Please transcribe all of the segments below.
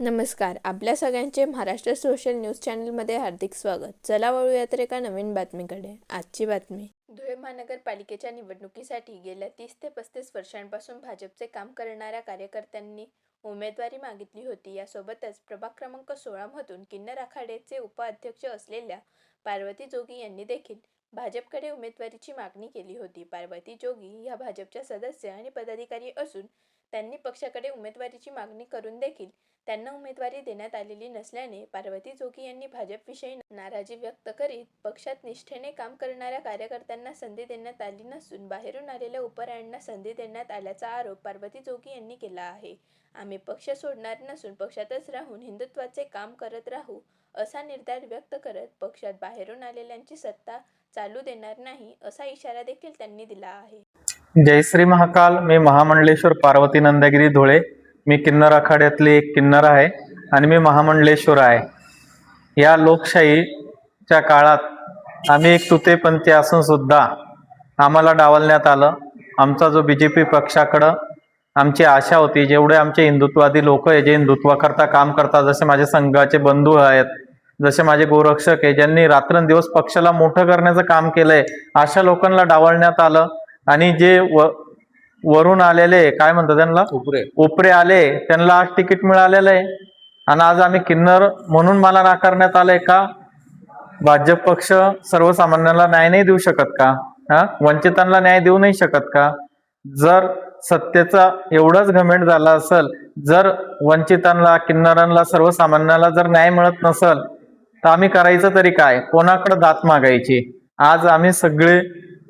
नमस्कार. आपल्या सगळ्यांचे महाराष्ट्र सोशल न्यूज चॅनलमध्ये हार्दिक स्वागत. चला वळूयात एका नवीन बातमीकडे. आजची बातमी. धुळे महानगरपालिकेच्या निवडणुकीसाठी गेल्या 30 ते 35 वर्षांपासून भाजपचे काम करणाऱ्या कार्यकर्त्यांनी उमेदवारी मागितली होती. यासोबतच प्रभाग क्रमांक 16 मधून किन्नर आखाड्याचे उपाध्यक्ष असलेल्या पार्वती जोगी यांनी देखील भाजपकडे उमेदवारीची मागणी केली होती. पार्वती जोगी या भाजपच्या सदस्य आणि पदाधिकारी असून त्यांनी पक्षाकडे उमेदवारीची मागणी करून देखील त्यांना उमेदवारी देण्यात आलेली नसल्याने पार्वती जोगी यांनी भाजपविषयी नाराजी व्यक्त करीत पक्षात निष्ठेने काम करणाऱ्या कार्यकर्त्यांना संधी देण्यात आली नसून बाहेरून आलेल्या उपऱ्यांना संधी देण्यात आल्याचा आरोप पार्वती जोगी यांनी केला आहे. आम्ही पक्ष सोडणार नसून पक्षातच राहून हिंदुत्वाचे काम करत राहू असा निर्धार व्यक्त करत पक्षात बाहेरून आलेल्यांची सत्ता चालू देणार नाही असा इशारा देखील त्यांनी दिला आहे. जय श्री महाकाल. मी महामंडलेश्वर पार्वती नंदगिरी धुळे. मी किन्नर आखाड्यातली एक किन्नर आहे आणि मी महामंडलेश्वर आहे. या लोकशाहीच्या काळात आम्ही एक तुतेपंथी असून सुद्धा आम्हाला डावलण्यात आलं. आमचा जो BJP पक्षाकडं आमची आशा होती, जेवढे आमचे हिंदुत्ववादी लोक आहे जे हिंदुत्वाकरता काम करतात, जसे माझे संघाचे बंधू आहेत, जसे माझे गोरक्षक आहे ज्यांनी रात्रंदिवस पक्षाला मोठं करण्याचं काम केलंय, अशा लोकांना डावलण्यात आलं. आणि जे वरून आलेले काय म्हणतात त्यांना उपरे आले त्यांना आज तिकीट मिळालेलं आहे. आणि आज आम्ही किन्नर म्हणून मला नाकारण्यात आलंय का? भाजप पक्ष सर्वसामान्यांना न्याय नाही देऊ शकत का? वंचितांना न्याय देऊ नाही शकत का? जर सत्तेचा एवढाच घमेंड झाला असेल, जर वंचितांना, किन्नरांना, सर्वसामान्यांना जर न्याय मिळत नसेल तर आम्ही करायचं तरी काय? कोणाकडे दात मागायची? आज आम्ही सगळे,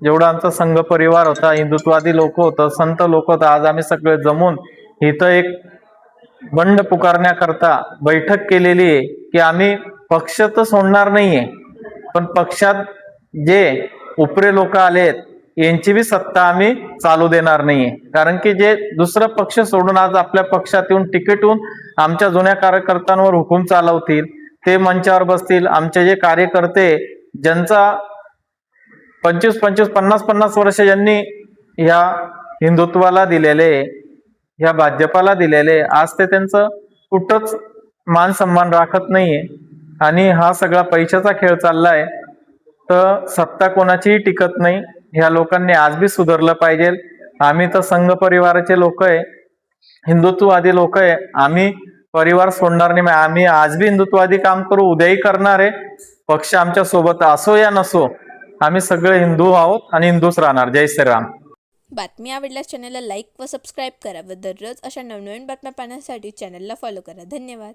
जेवढा आमचा संघ परिवार होता, हिंदुत्ववादी लोक होतं, संत लोक होतं, आज आम्ही सगळे जमून इथं एक बंड पुकारण्याकरता बैठक केलेली आहे की आम्ही पक्ष तर सोडणार नाहीये, पण पक्षात जे उपरे लोक आलेत यांची बी सत्ता आम्ही चालू देणार नाहीये. कारण की जे दुसरं पक्ष सोडून आज आपल्या पक्षात येऊन तिकीटून आमच्या जुन्या कार्यकर्त्यांवर हुकूम चालवतील, ते मंचावर बसतील. आमचे जे कार्यकर्ते ज्यांचा 25-25, 50-50 वर्ष ज्यांनी ह्या हिंदुत्वाला दिलेले, ह्या भाजपाला दिलेले, आज ते त्यांचं कुठंच मान सन्मान राखत नाहीये. आणि हा सगळा पैशाचा खेळ चाललाय, तर सत्ता कोणाचीही टिकत नाही. ह्या लोकांनी आज बी सुधारलं पाहिजे. आम्ही तर संघ परिवाराचे लोक आहे, हिंदुत्ववादी लोक आहे. आम्ही परिवार सोडणार नाही. आम्ही आज बी हिंदुत्ववादी काम करू, उद्याही करणार आहे. पक्ष आमच्या सोबत असो या नसो, आम्ही सगळे हिंदू आहोत आणि हिंदूच राहणार. जय श्रीराम. बातमी आवडल्यास चॅनलला लाईक व सबस्क्राईब करा व दररोज अशा नवनवीन बातम्या पाहण्यासाठी चॅनलला फॉलो करा. धन्यवाद.